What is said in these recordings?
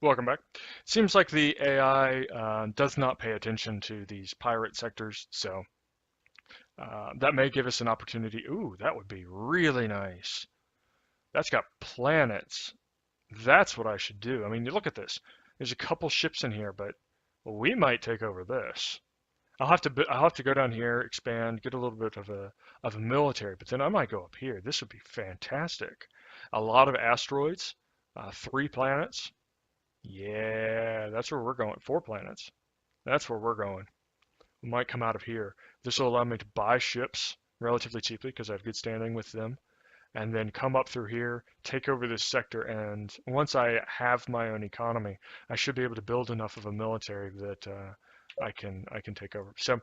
Welcome back. Seems like the AI does not pay attention to these pirate sectors, so that may give us an opportunity. Ooh, that would be really nice. That's got planets. That's what I should do. I mean, you look at this. There's a couple ships in here, but we might take over this. I'll have to go down here, expand, get a little bit of a military, but then I might go up here. This would be fantastic. A lot of asteroids, 3 planets. Yeah, that's where we're going. 4 planets. That's where we're going. We might come out of here. This will allow me to buy ships relatively cheaply because I have good standing with them, and then come up through here, take over this sector, and once I have my own economy, I should be able to build enough of a military that I can take over. So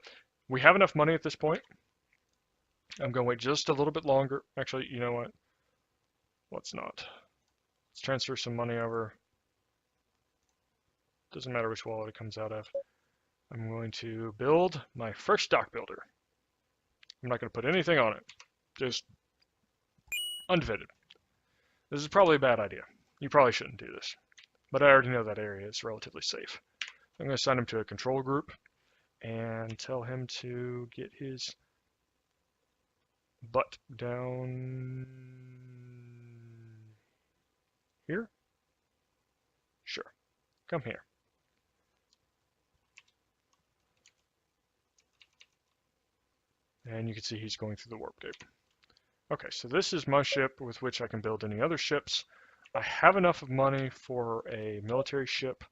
we have enough money at this point. I'm going to wait just a little bit longer. Actually, you know what? Let's not. Let's transfer some money over. Doesn't matter which wallet it comes out of. I'm going to build my first dock builder. I'm not going to put anything on it, just unfitted. This is probably a bad idea. You probably shouldn't do this, but I already know that area is relatively safe. I'm going to assign him to a control group and tell him to get his butt down here. Sure, come here. And you can see he's going through the warp gate. Okay, so this is my ship with which I can build any other ships. I have enough of money for a military ship.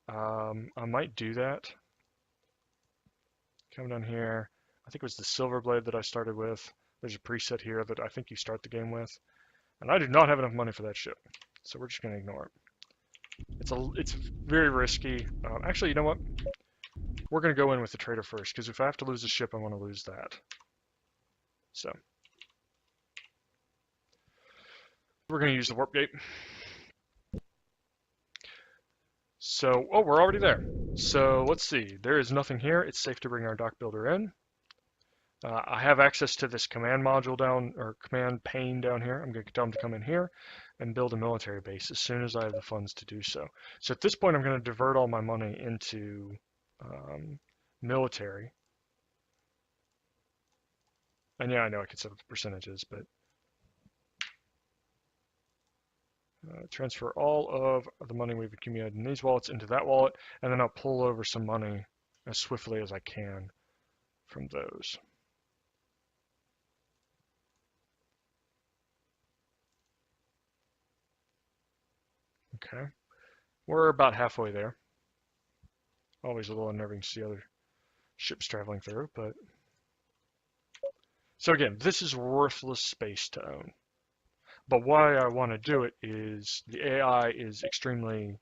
I might do that. Come down here. I think it was the Silver Blade that I started with. There's a preset here that I think you start the game with. And I do not have enough money for that ship. So we're just going to ignore it. It's very risky. Actually, you know what? We're going to go in with the trader first, because if I have to lose a ship, I want to lose that. So we're going to use the warp gate. So, oh, we're already there. So let's see. There is nothing here. It's safe to bring our dock builder in. I have access to this command module down, or command pane down here. I'm going to tell them to come in here and build a military base as soon as I have the funds to do so. So at this point, I'm going to divert all my money into military. And yeah, I know I can set up the percentages, but transfer all of the money we've accumulated in these wallets into that wallet, and then I'll pull over some money as swiftly as I can from those. Okay, we're about halfway there. Always a little unnerving to see other ships traveling through, but so again, this is worthless space to own. But why I want to do it is the AI is extremely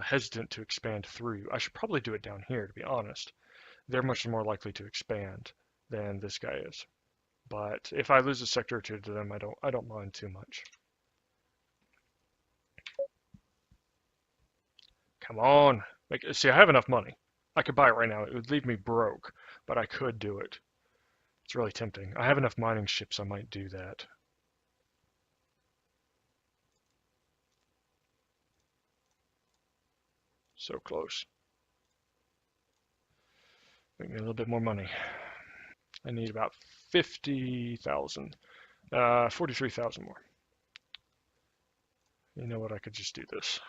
hesitant to expand through. I should probably do it down here, to be honest. They're much more likely to expand than this guy is. But if I lose a sector or two to them, I don't mind too much. Come on. Like, see, I have enough money. I could buy it right now. It would leave me broke, but I could do it. It's really tempting. I have enough mining ships, I might do that. So close. Make me a little bit more money. I need about 50,000, 43,000 more. You know what? I could just do this.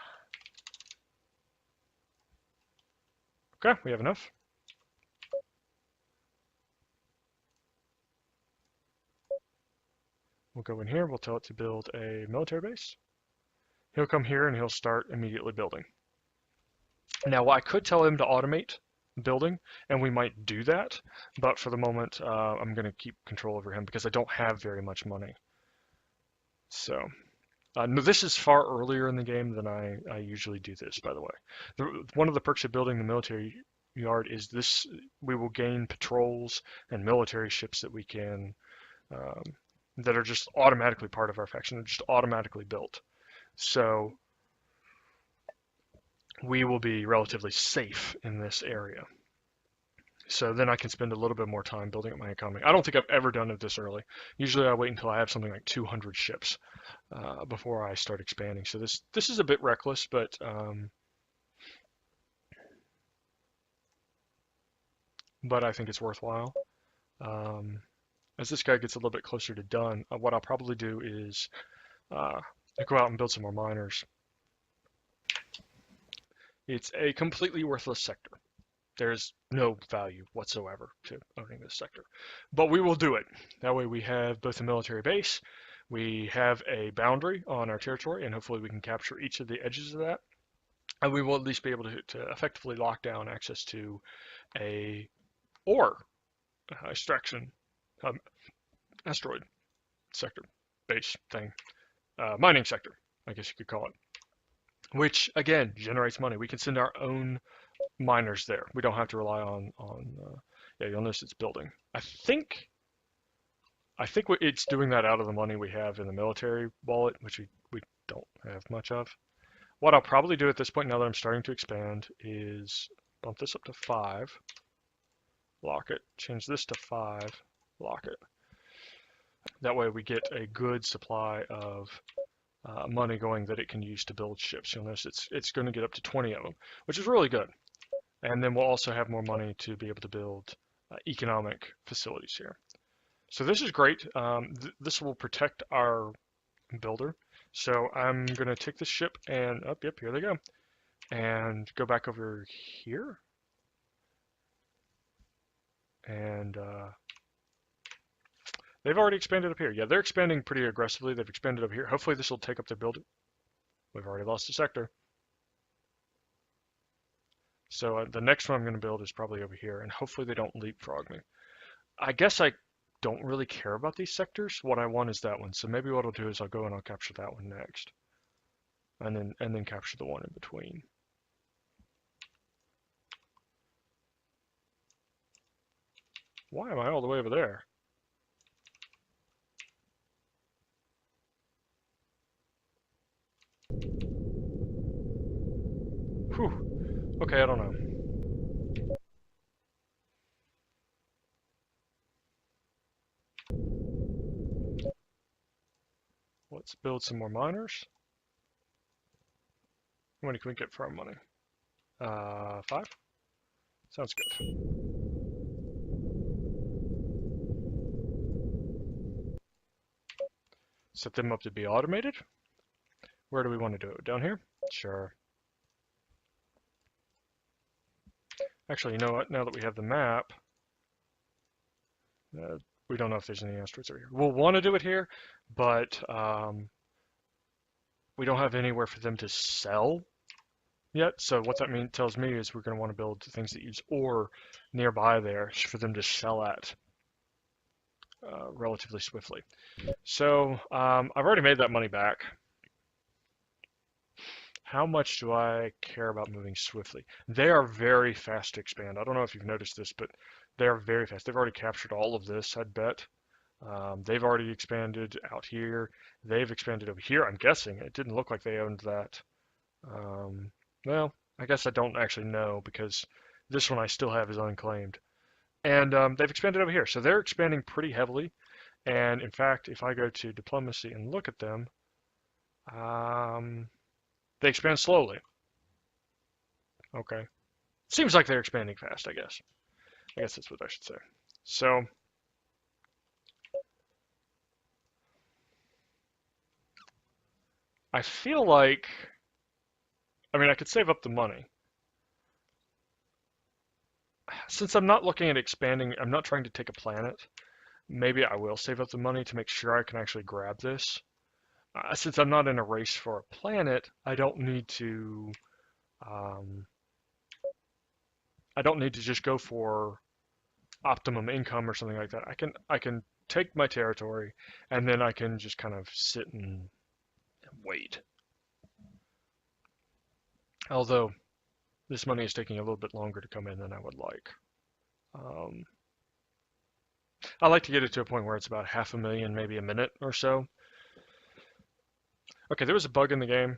Okay, we have enough. We'll go in here. We'll tell it to build a military base. He'll come here and he'll start immediately building. Now, I could tell him to automate building, and we might do that, but for the moment, I'm going to keep control over him because I don't have very much money. So, no, this is far earlier in the game than I usually do this, by the way. One of the perks of building the military yard is this: we will gain patrols and military ships that we can, that are just automatically part of our faction, they're just automatically built. So we will be relatively safe in this area. So then I can spend a little bit more time building up my economy. I don't think I've ever done it this early. Usually I wait until I have something like 200 ships before I start expanding. So this is a bit reckless, but I think it's worthwhile. Um, as this guy gets a little bit closer to done, what I'll probably do is uh, go out and build some more miners. It's a completely worthless sector. There's no value whatsoever to owning this sector, but we will do it. That way we have both a military base, we have a boundary on our territory, and hopefully we can capture each of the edges of that, and we will at least be able to effectively lock down access to a ore extraction um, asteroid sector base thing, mining sector, I guess you could call it, which again generates money. We can send our own miners there. We don't have to rely on yeah, you'll notice it's building. I think it's doing that out of the money we have in the military wallet, which we don't have much of. What I'll probably do at this point, now that I'm starting to expand, is bump this up to 5, lock it, change this to 5, lock it. That way we get a good supply of money going that it can use to build ships. You'll notice it's going to get up to 20 of them, which is really good. And then we'll also have more money to be able to build economic facilities here. So this is great. This will protect our builder. So I'm going to take this ship and, oh, yep, here they go. And go back over here. And they've already expanded up here. Yeah, they're expanding pretty aggressively. They've expanded up here. Hopefully this will take up their builder. We've already lost a sector. So the next one I'm going to build is probably over here, and hopefully they don't leapfrog me. I guess I don't really care about these sectors. What I want is that one. So maybe what I'll do is I'll go and I'll capture that one next, and then capture the one in between. Why am I all the way over there? Whew. Okay, I don't know. Let's build some more miners. How many can we get from money? 5? Sounds good. Set them up to be automated. Where do we want to do it? Down here? Sure. Actually, you know what? Now that we have the map, we don't know if there's any asteroids over here. We'll want to do it here, but we don't have anywhere for them to sell yet. So what that tells me is we're going to want to build things that use ore nearby there for them to sell at relatively swiftly. So I've already made that money back. How much do I care about moving swiftly? They are very fast to expand. I don't know if you've noticed this, but they are very fast. They've already captured all of this, I'd bet. They've already expanded out here. They've expanded over here, I'm guessing. It didn't look like they owned that. Well, I guess I don't actually know because this one I still have is unclaimed. And they've expanded over here. So they're expanding pretty heavily. And in fact, if I go to diplomacy and look at them, they expand slowly. Okay. Seems like they're expanding fast, I guess. I guess that's what I should say. So I feel like, I mean, I could save up the money. Since I'm not looking at expanding, I'm not trying to take a planet, maybe I will save up the money to make sure I can actually grab this. Since I'm not in a race for a planet, I don't need to just go for optimum income or something like that. I can take my territory and then I can just kind of sit and wait. Although this money is taking a little bit longer to come in than I would like. I like to get it to a point where it's about 500,000, maybe a minute or so. Okay, there was a bug in the game.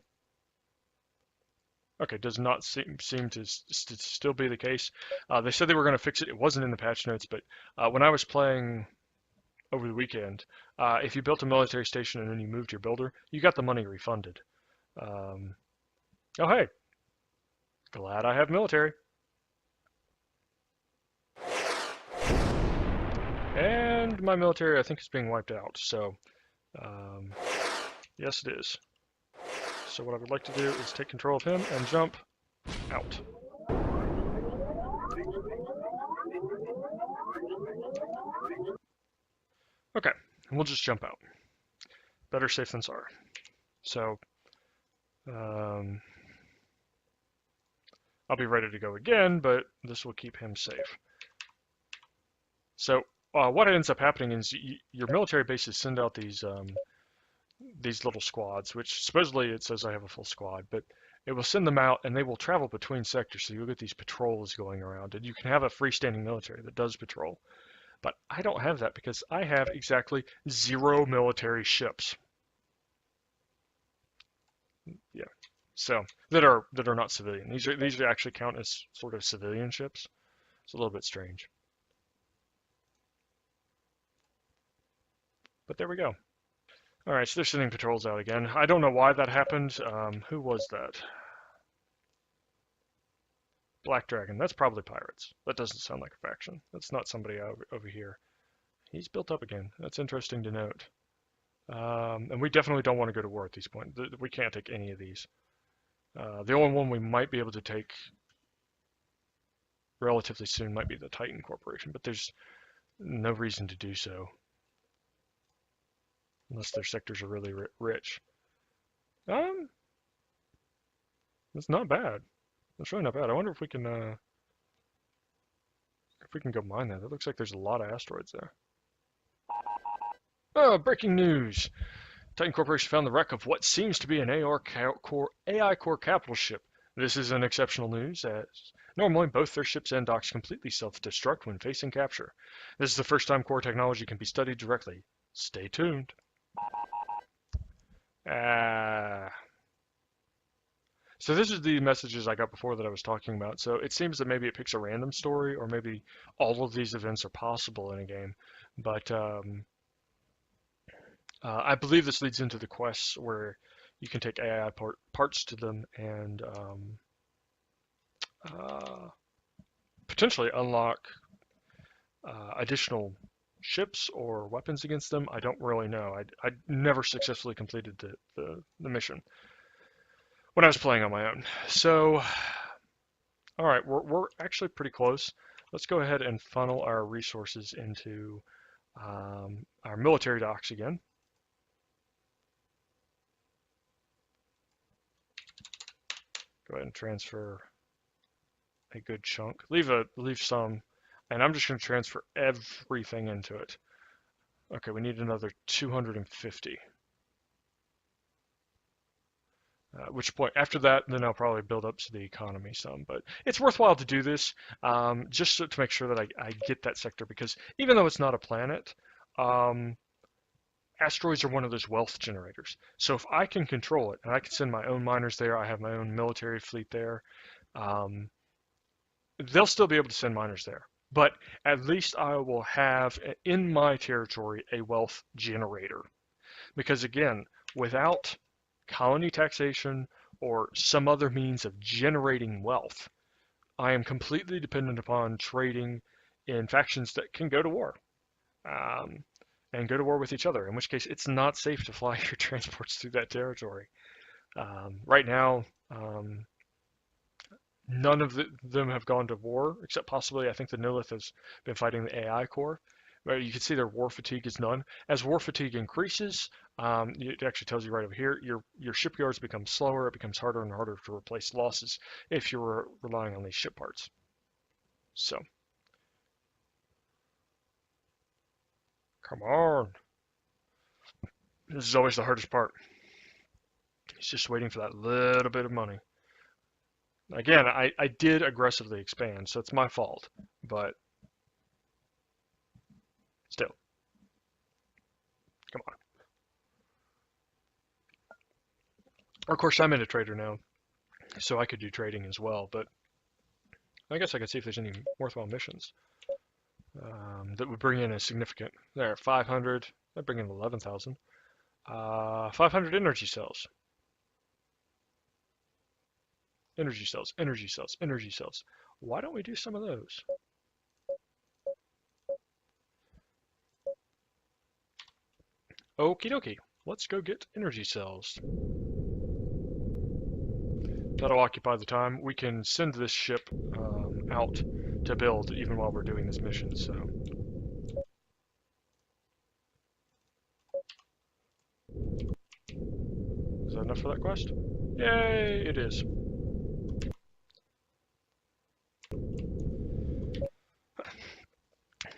Okay, does not seem to still be the case. They said they were going to fix it. It wasn't in the patch notes, but when I was playing over the weekend, if you built a military station and then you moved your builder, you got the money refunded. Um, oh, hey, glad I have military. And my military, I think, is being wiped out. So, um, yes, it is. So what I would like to do is take control of him and jump out. Okay, and we'll just jump out. Better safe than sorry. So, um, I'll be ready to go again, but this will keep him safe. So, what ends up happening is your military bases send out these little squads, which supposedly it says I have a full squad, but it will send them out and they will travel between sectors. So you'll get these patrols going around, and you can have a freestanding military that does patrol. But I don't have that because I have exactly 0 military ships. Yeah. So that are not civilian. These actually count as sort of civilian ships. It's a little bit strange. But there we go. All right, so they're sending patrols out again. I don't know why that happened. Who was that? Black Dragon. That's probably pirates. That doesn't sound like a faction. That's not somebody over here. He's built up again. That's interesting to note. And we definitely don't want to go to war at this point. We can't take any of these. The only one we might be able to take relatively soon might be the Titan Corporation, but there's no reason to do so unless their sectors are really rich. Um, it's not bad. It's really not bad. I wonder if we can go mine that. It looks like there's a lot of asteroids there. Oh, breaking news! Titan Corporation found the wreck of what seems to be an AI core capital ship. This is an exceptional news, as normally both their ships and docks completely self-destruct when facing capture. This is the first time core technology can be studied directly. Stay tuned. So this is the messages I got before that I was talking about. So it seems that maybe it picks a random story, or maybe all of these events are possible in a game. But I believe this leads into the quests where you can take AI parts to them and uh, potentially unlock additional ships or weapons against them. I don't really know. I never successfully completed the mission when I was playing on my own. So, all right, we're actually pretty close. Let's go ahead and funnel our resources into our military docks again. Go ahead and transfer a good chunk. Leave some, and I'm just going to transfer everything into it. Okay, we need another 250. Which point after that, then I'll probably build up to the economy some. But it's worthwhile to do this just to make sure that I get that sector, because even though it's not a planet, asteroids are one of those wealth generators. So if I can control it, and I can send my own miners there, I have my own military fleet there, they'll still be able to send miners there. But at least I will have in my territory a wealth generator. Because again, without colony taxation or some other means of generating wealth, I am completely dependent upon trading in factions that can go to war. And go to war with each other, in which case it's not safe to fly your transports through that territory. Right now, none of them have gone to war, except possibly I think the Nilith has been fighting the AI core. But you can see their war fatigue is none. As war fatigue increases, it actually tells you right over here, your shipyards become slower. It becomes harder and harder to replace losses if you're relying on these ship parts. So, come on. This is always the hardest part. He's just waiting for that little bit of money. Again, I did aggressively expand, so it's my fault, but still, come on. Of course, I'm in a trader now, So I could do trading as well, but I guess I could see if there's any worthwhile missions that would bring in a significant. There, 500. That bring in 11,000. 500 energy cells. Energy cells. Energy cells. Energy cells. Why don't we do some of those? Okie dokie. Let's go get energy cells. That'll occupy the time. We can send this ship out to build even while we're doing this mission, so. Is that enough for that quest? Yay, it is.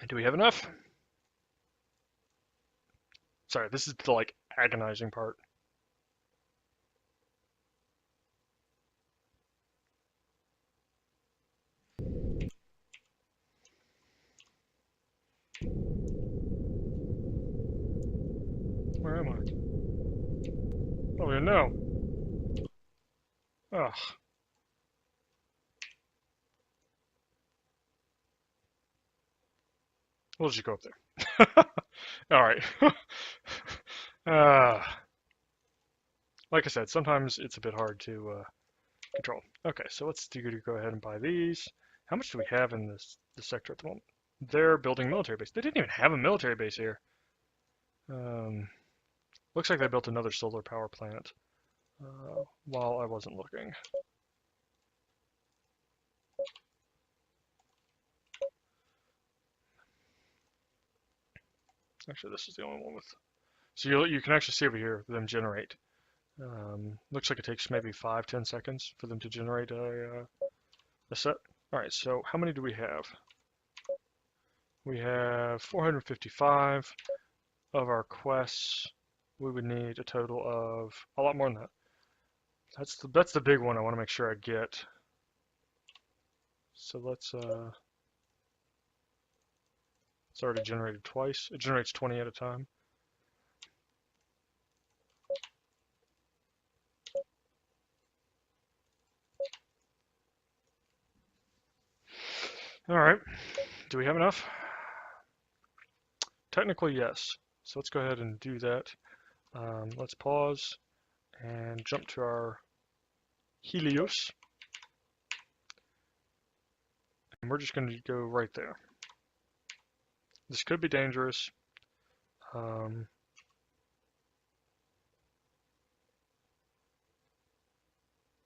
Do we have enough? Sorry, this is the like agonizing part. Where am I? Oh, yeah, no. Ugh. We'll just go up there. All right. uh, like I said, sometimes it's a bit hard to control. Okay, so let's go ahead and buy these. How much do we have in this sector at the moment? They're building a military base. They didn't even have a military base here. Looks like they built another solar power plant while I wasn't looking. Actually, this is the only one with. So you can actually see over here them generate. Looks like it takes maybe 5-10 seconds for them to generate a set. All right, so how many do we have? We have 455 of our quests. We would need a total of a lot more than that. That's the big one I want to make sure I get. So let's it's already generated twice. It generates 20 at a time. All right, do we have enough? Technically, yes. So let's go ahead and do that. Let's pause and jump to our Helios. And we're just going to go right there. This could be dangerous. But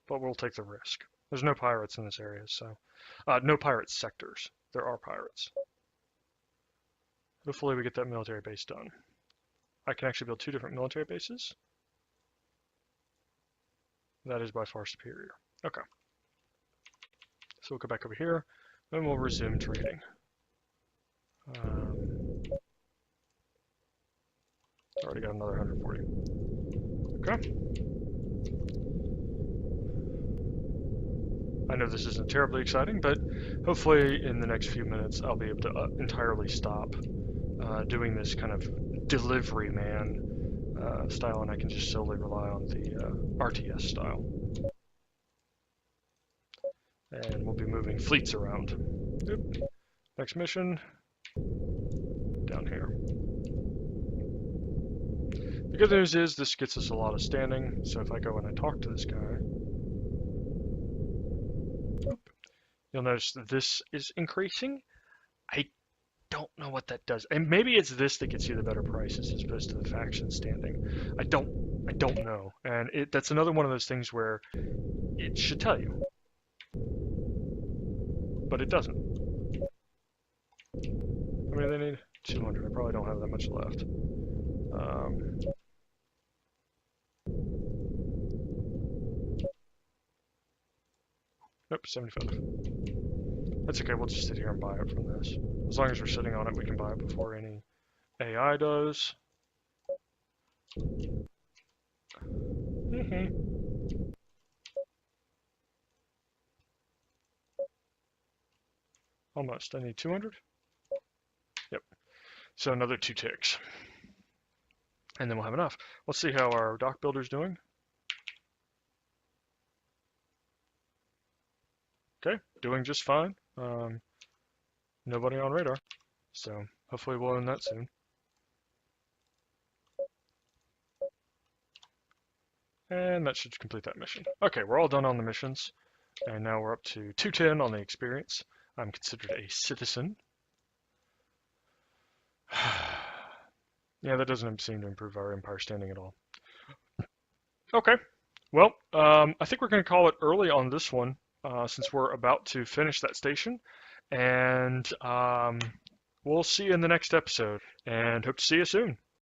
we'll take the risk. There's no pirates in this area, so no pirate sectors. There are pirates. Hopefully we get that military base done. I can actually build 2 different military bases. That is by far superior. Okay. So we'll go back over here, then we'll resume trading. Already got another 140. Okay. I know this isn't terribly exciting, but hopefully in the next few minutes I'll be able to entirely stop doing this kind of delivery man style, and I can just solely rely on the RTS style. And we'll be moving fleets around. Oop. Next mission, down here. The good news is this gets us a lot of standing, so if I go and I talk to this guy, you'll notice that this is increasing. I don't know what that does. And maybe it's this that gets you the better prices as opposed to the faction standing. I don't know. And that's another one of those things where it should tell you. But it doesn't. I mean, they need 200. I probably don't have that much left. Nope, 75. That's okay, we'll just sit here and buy it from this. As long as we're sitting on it, we can buy it before any AI does. Almost. I need 200. Yep. So another 2 ticks. And then we'll have enough. Let's see how our dock builder's doing. Okay, doing just fine. Nobody on radar. So hopefully we'll end that soon. And that should complete that mission. Okay, we're all done on the missions. And now we're up to 210 on the experience. I'm considered a citizen. Yeah, that doesn't seem to improve our empire standing at all. Okay, well, I think we're going to call it early on this one since we're about to finish that station. And we'll see you in the next episode and hope to see you soon.